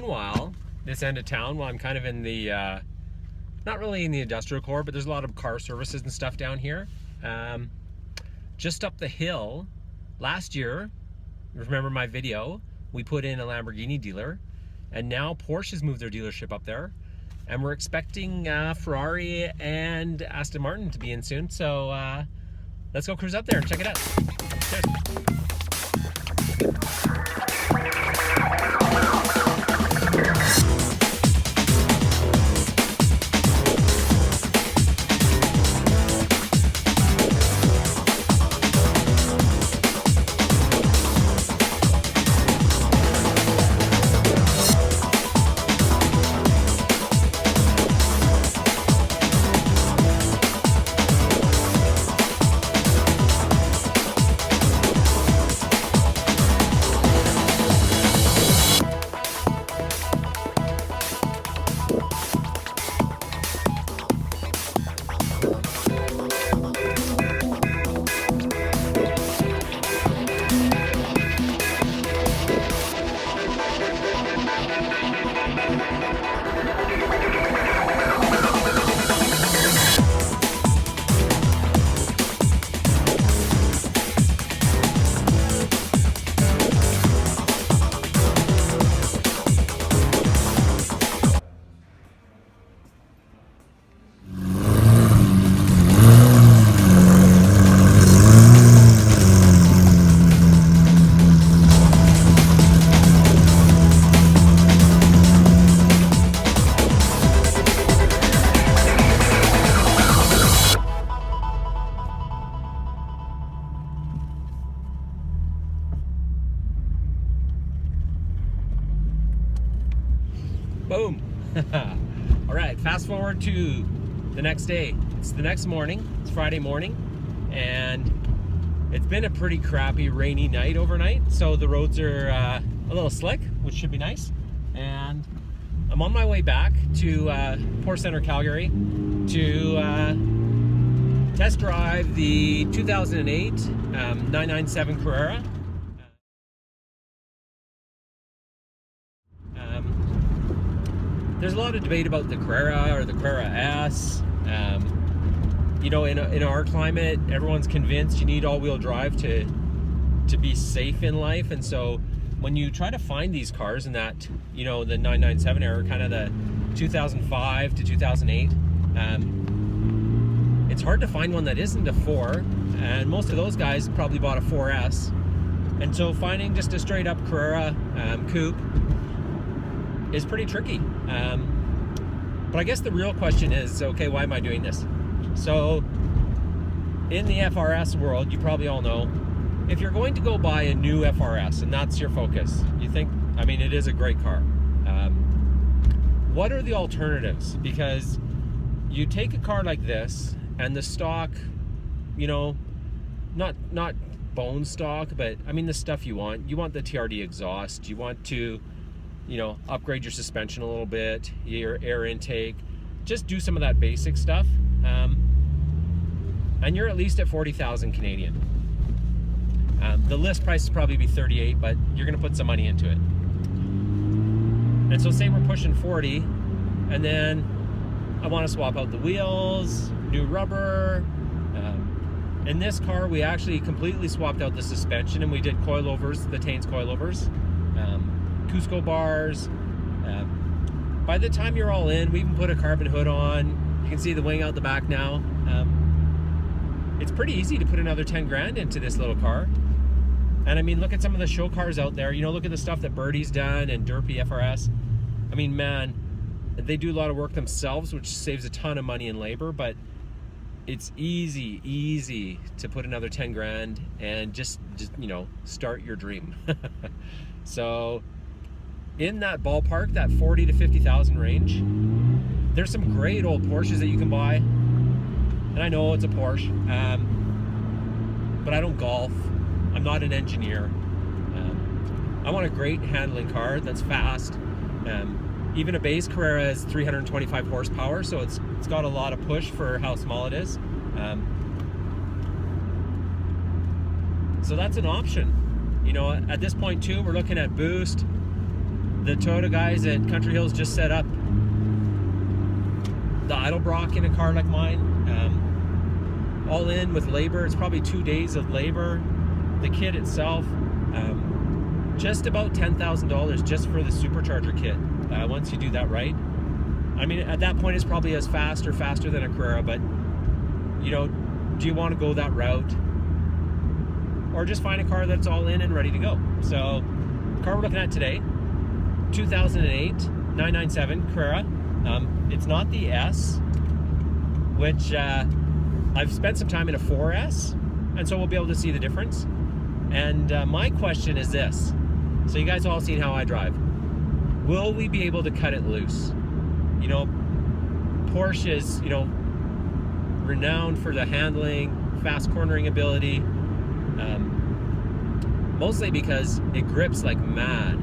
meanwhile, this end of town, while I'm kind of in the, not really in the industrial core, but there's a lot of car services and stuff down here. Just up the hill, last year, remember my video, we put in a Lamborghini dealer, and now Porsche has moved their dealership up there, and we're expecting Ferrari and Aston Martin to be in soon. So let's go cruise up there and check it out. Cheers. Boom. All right, fast forward to the next day. It's the next morning. It's Friday morning, and it's been a pretty crappy rainy night overnight, so the roads are a little slick, which should be nice. And I'm on my way back to Porsche Center, Calgary, to test drive the 2008 997 Carrera. There's a lot of debate about the Carrera or the Carrera S. You know, in our climate, everyone's convinced you need all-wheel drive to be safe in life, and so when you try to find these cars in that, you know, the 997 era, kind of the 2005 to 2008, it's hard to find one that isn't a 4, and most of those guys probably bought a 4S, and so finding just a straight-up Carrera coupe is pretty tricky. But I guess the real question is, okay, why am I doing this? So in the FRS world, you probably all know, if you're going to go buy a new FRS and that's your focus, you think, I mean, it is a great car. What are the alternatives? Because you take a car like this and the stock, you know, not bone stock, but I mean the stuff you want the TRD exhaust, you want to, you know, upgrade your suspension a little bit, your air intake, just do some of that basic stuff, and you're at least at 40,000 Canadian. The list price is probably be 38, but you're gonna put some money into it. And so say we're pushing 40, and then I wanna swap out the wheels, new rubber. In this car, we actually completely swapped out the suspension, and we did coilovers, the Taines coilovers. Cusco bars. By the time you're all in, we even put a carbon hood on. You can see the wing out the back now. It's pretty easy to put another 10 grand into this little car. And I mean, look at some of the show cars out there. You know, look at the stuff that Birdie's done and Derpy FRS. I mean, man, they do a lot of work themselves, which saves a ton of money and labor, but it's easy to put another 10 grand and just you know, start your dream. So in that ballpark, that 40 to 50,000 range, there's some great old Porsches that you can buy. And I know it's a Porsche, but I don't golf. I'm not an engineer. I want a great handling car that's fast. Even a base Carrera is 325 horsepower, so it's got a lot of push for how small it is. So that's an option. You know, at this point too, we're looking at boost. the Toyota guys at Country Hills just set up the Edelbrock in a car like mine. All in with labor, it's probably 2 days of labor. The kit itself, just about $10,000 just for the supercharger kit. Once you do that right, I mean, at that point it's probably as fast or faster than a Carrera, but you know, do you want to go that route, or just find a car that's all in and ready to go? So the car we're looking at today, 2008 997 Carrera. It's not the S, which I've spent some time in a 4S, and so we'll be able to see the difference. And my question is this: so you guys all seen how I drive. Will we be able to cut it loose? You know, Porsche is, you know, renowned for the handling, fast cornering ability, mostly because it grips like mad,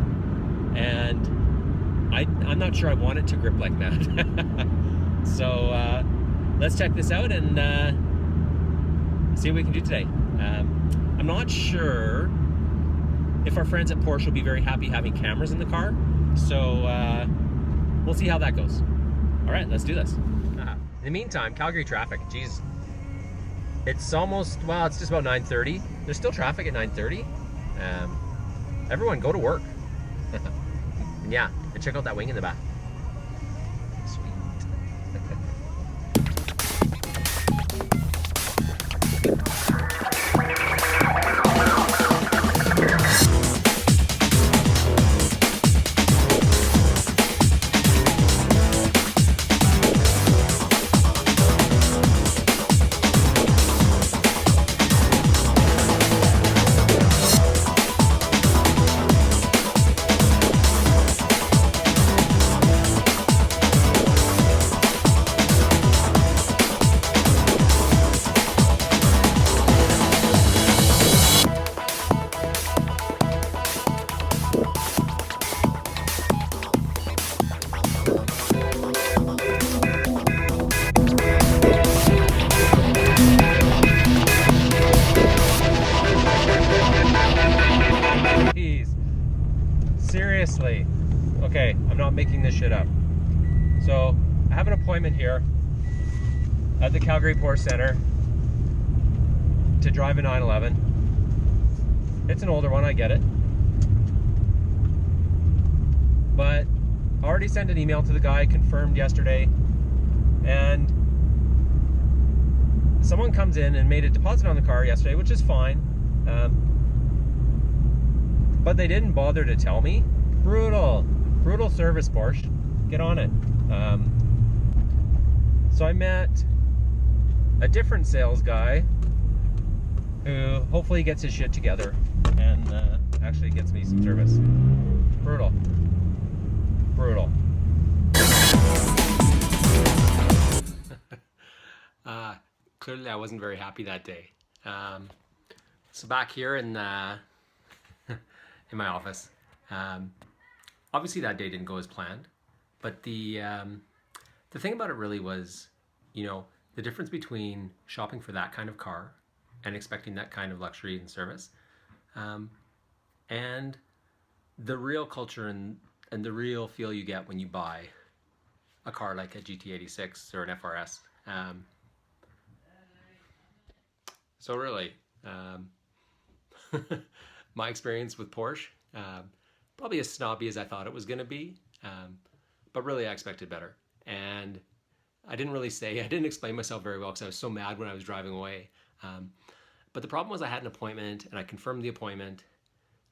and I'm not sure I want it to grip like mad. So let's check this out and see what we can do today. I'm not sure if our friends at Porsche will be very happy having cameras in the car, so we'll see how that goes. All right, let's do this. In the meantime, Calgary traffic, geez, it's almost, well, it's just about 9:30. There's still traffic at 9:30. Everyone go to work. Yeah, and check out that wing in the back. Sweet. Seriously. Okay, I'm not making this shit up. So, I have an appointment here at the Calgary Porsche Center to drive a 911. It's an older one, I get it. But I already sent an email to the guy, confirmed yesterday, and someone comes in and made a deposit on the car yesterday, which is fine. But they didn't bother to tell me. Brutal service, Porsche. Get on it. So I met a different sales guy who hopefully gets his shit together and actually gets me some service. Brutal. Clearly I wasn't very happy that day. So back here in in my office. Obviously that day didn't go as planned, but the thing about it really was, you know, the difference between shopping for that kind of car and expecting that kind of luxury and service, and the real culture and the real feel you get when you buy a car like a GT86 or an FRS. So really, my experience with Porsche, probably as snobby as I thought it was going to be, but really I expected better. And I didn't explain myself very well because I was so mad when I was driving away. But the problem was I had an appointment, and I confirmed the appointment,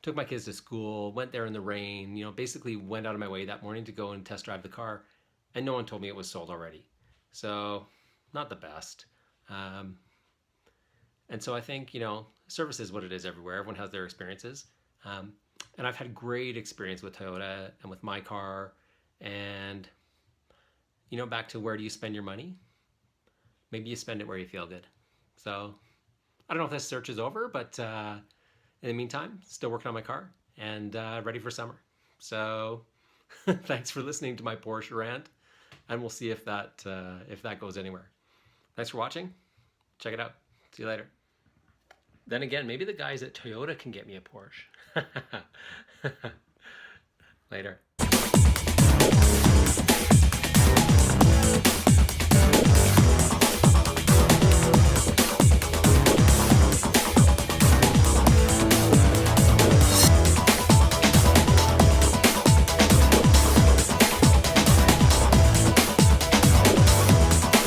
took my kids to school, went there in the rain, you know, basically went out of my way that morning to go and test drive the car, and no one told me it was sold already. So not the best. And so I think, you know, service is what it is everywhere. Everyone has their experiences. And I've had great experience with Toyota and with my car. And, you know, back to where do you spend your money? Maybe you spend it where you feel good. So I don't know if this search is over, but in the meantime, still working on my car and ready for summer. So thanks for listening to my Porsche rant, and we'll see if that goes anywhere. Thanks for watching. Check it out. See you later. Then again, maybe the guys at Toyota can get me a Porsche. Later.